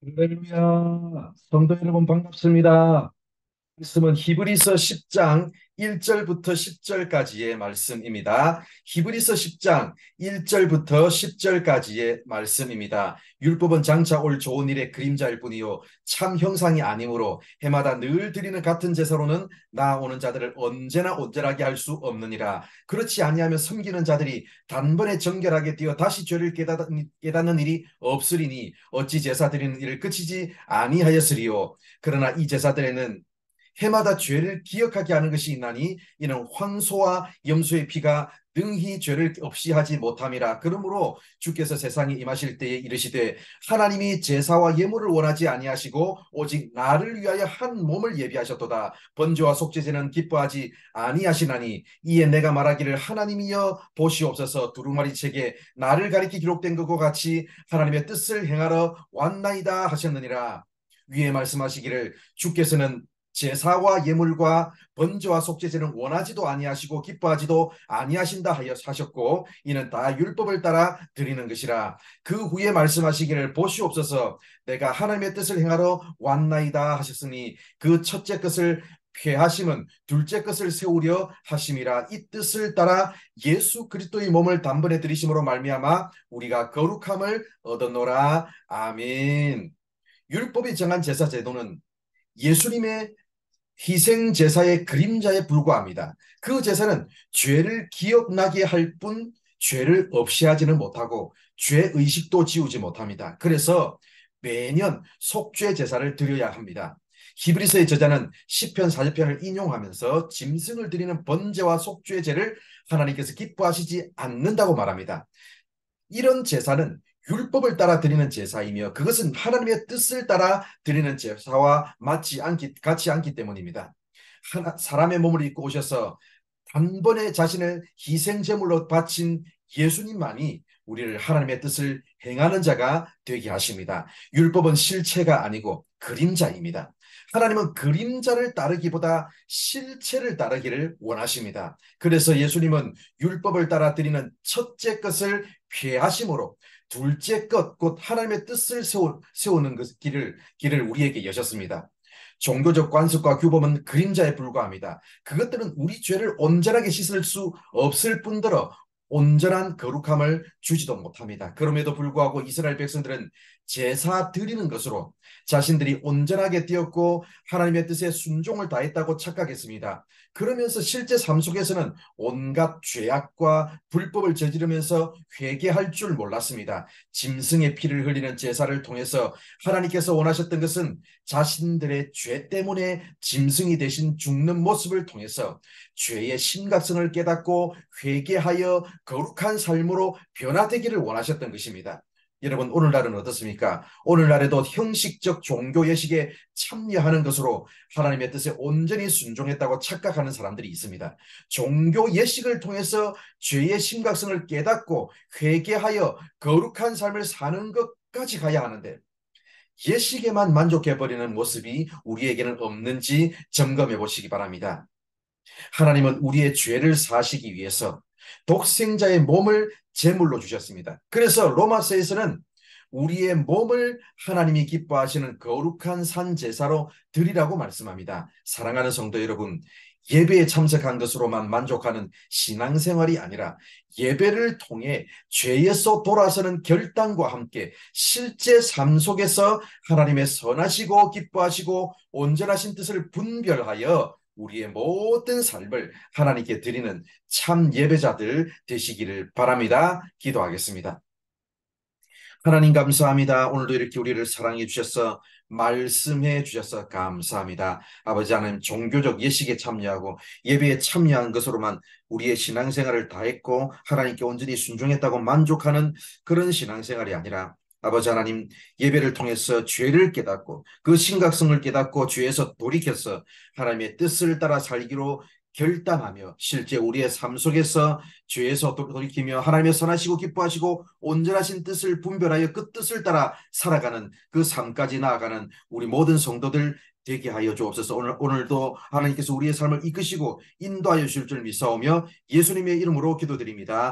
할렐루야. 성도 여러분 반갑습니다. 말씀은 히브리서 10장 1절부터 10절까지의 말씀입니다. 히브리서 10장 1절부터 10절까지의 말씀입니다. 율법은 장차 올 좋은 일의 그림자일 뿐이요 참 형상이 아니므로 해마다 늘 드리는 같은 제사로는 나아오는 자들을 언제나 온전하게 할 수 없느니라. 그렇지 아니하면 섬기는 자들이 단번에 정결하게 되어 다시 죄를 깨닫는 일이 없으리니 어찌 제사 드리는 일을 그치지 아니하였으리요. 그러나 이 제사들에는 해마다 죄를 기억하게 하는 것이 있나니 이는 황소와 염소의 피가 능히 죄를 없이 하지 못함이라. 그러므로 주께서 세상에 임하실 때에 이르시되 하나님이 제사와 예물을 원하지 아니하시고 오직 나를 위하여 한 몸을 예비하셨도다. 번제와 속죄제는 기뻐하지 아니하시나니 이에 내가 말하기를 하나님이여 보시옵소서. 두루마리 책에 나를 가리키 기록된 것과 같이 하나님의 뜻을 행하러 왔나이다 하셨느니라. 위에 말씀하시기를 주께서는 제사와 예물과 번제와 속죄제는 원하지도 아니하시고 기뻐하지도 아니하신다 하셨고 이는 다 율법을 따라 드리는 것이라. 그 후에 말씀하시기를 보시옵소서. 내가 하나님의 뜻을 행하러 왔나이다 하셨으니 그 첫째 것을 폐하심은 둘째 것을 세우려 하심이라. 이 뜻을 따라 예수 그리스도의 몸을 단번에 드리심으로 말미암아 우리가 거룩함을 얻었노라. 아멘. 율법이 정한 제사 제도는 예수님의 희생 제사의 그림자에 불과합니다. 그 제사는 죄를 기억나게 할 뿐 죄를 없이 하지는 못하고 죄 의식도 지우지 못합니다. 그래서 매년 속죄 제사를 드려야 합니다. 히브리서의 저자는 시편 40편을 인용하면서 짐승을 드리는 번제와 속죄제를 하나님께서 기뻐하시지 않는다고 말합니다. 이런 제사는 율법을 따라 드리는 제사이며 그것은 하나님의 뜻을 따라 드리는 제사와 같이 않기 때문입니다. 사람의 몸을 입고 오셔서 단번에 자신을 희생제물로 바친 예수님만이 우리를 하나님의 뜻을 행하는 자가 되게 하십니다. 율법은 실체가 아니고 그림자입니다. 하나님은 그림자를 따르기보다 실체를 따르기를 원하십니다. 그래서 예수님은 율법을 따라 드리는 첫째 것을 피하심으로 둘째 것, 곧 하나님의 뜻을 세우는 길을 우리에게 여셨습니다. 종교적 관습과 규범은 그림자에 불과합니다. 그것들은 우리 죄를 온전하게 씻을 수 없을 뿐더러 온전한 거룩함을 주지도 못합니다. 그럼에도 불구하고 이스라엘 백성들은 제사 드리는 것으로 자신들이 온전하게 되었고 하나님의 뜻에 순종을 다했다고 착각했습니다. 그러면서 실제 삶 속에서는 온갖 죄악과 불법을 저지르면서 회개할 줄 몰랐습니다. 짐승의 피를 흘리는 제사를 통해서 하나님께서 원하셨던 것은 자신들의 죄 때문에 짐승이 대신 죽는 모습을 통해서 죄의 심각성을 깨닫고 회개하여 거룩한 삶으로 변화되기를 원하셨던 것입니다. 여러분 오늘날은 어떻습니까? 오늘날에도 형식적 종교 예식에 참여하는 것으로 하나님의 뜻에 온전히 순종했다고 착각하는 사람들이 있습니다. 종교 예식을 통해서 죄의 심각성을 깨닫고 회개하여 거룩한 삶을 사는 것까지 가야 하는데 예식에만 만족해버리는 모습이 우리에게는 없는지 점검해 보시기 바랍니다. 하나님은 우리의 죄를 사시기 위해서 독생자의 몸을 제물로 주셨습니다. 그래서 로마서에서는 우리의 몸을 하나님이 기뻐하시는 거룩한 산 제사로 드리라고 말씀합니다. 사랑하는 성도 여러분, 예배에 참석한 것으로만 만족하는 신앙생활이 아니라 예배를 통해 죄에서 돌아서는 결단과 함께 실제 삶 속에서 하나님의 선하시고 기뻐하시고 온전하신 뜻을 분별하여 우리의 모든 삶을 하나님께 드리는 참 예배자들 되시기를 바랍니다. 기도하겠습니다. 하나님 감사합니다. 오늘도 이렇게 우리를 사랑해 주셔서 말씀해 주셔서 감사합니다. 아버지 하나님 종교적 예식에 참여하고 예배에 참여한 것으로만 우리의 신앙생활을 다했고 하나님께 온전히 순종했다고 만족하는 그런 신앙생활이 아니라 아버지 하나님 예배를 통해서 죄를 깨닫고 그 심각성을 깨닫고 죄에서 돌이켜서 하나님의 뜻을 따라 살기로 결단하며 실제 우리의 삶 속에서 죄에서 돌이키며 하나님의 선하시고 기뻐하시고 온전하신 뜻을 분별하여 그 뜻을 따라 살아가는 그 삶까지 나아가는 우리 모든 성도들 되게 하여 주옵소서. 오늘도 하나님께서 우리의 삶을 이끄시고 인도하여 주실 줄 믿사오며 예수님의 이름으로 기도드립니다.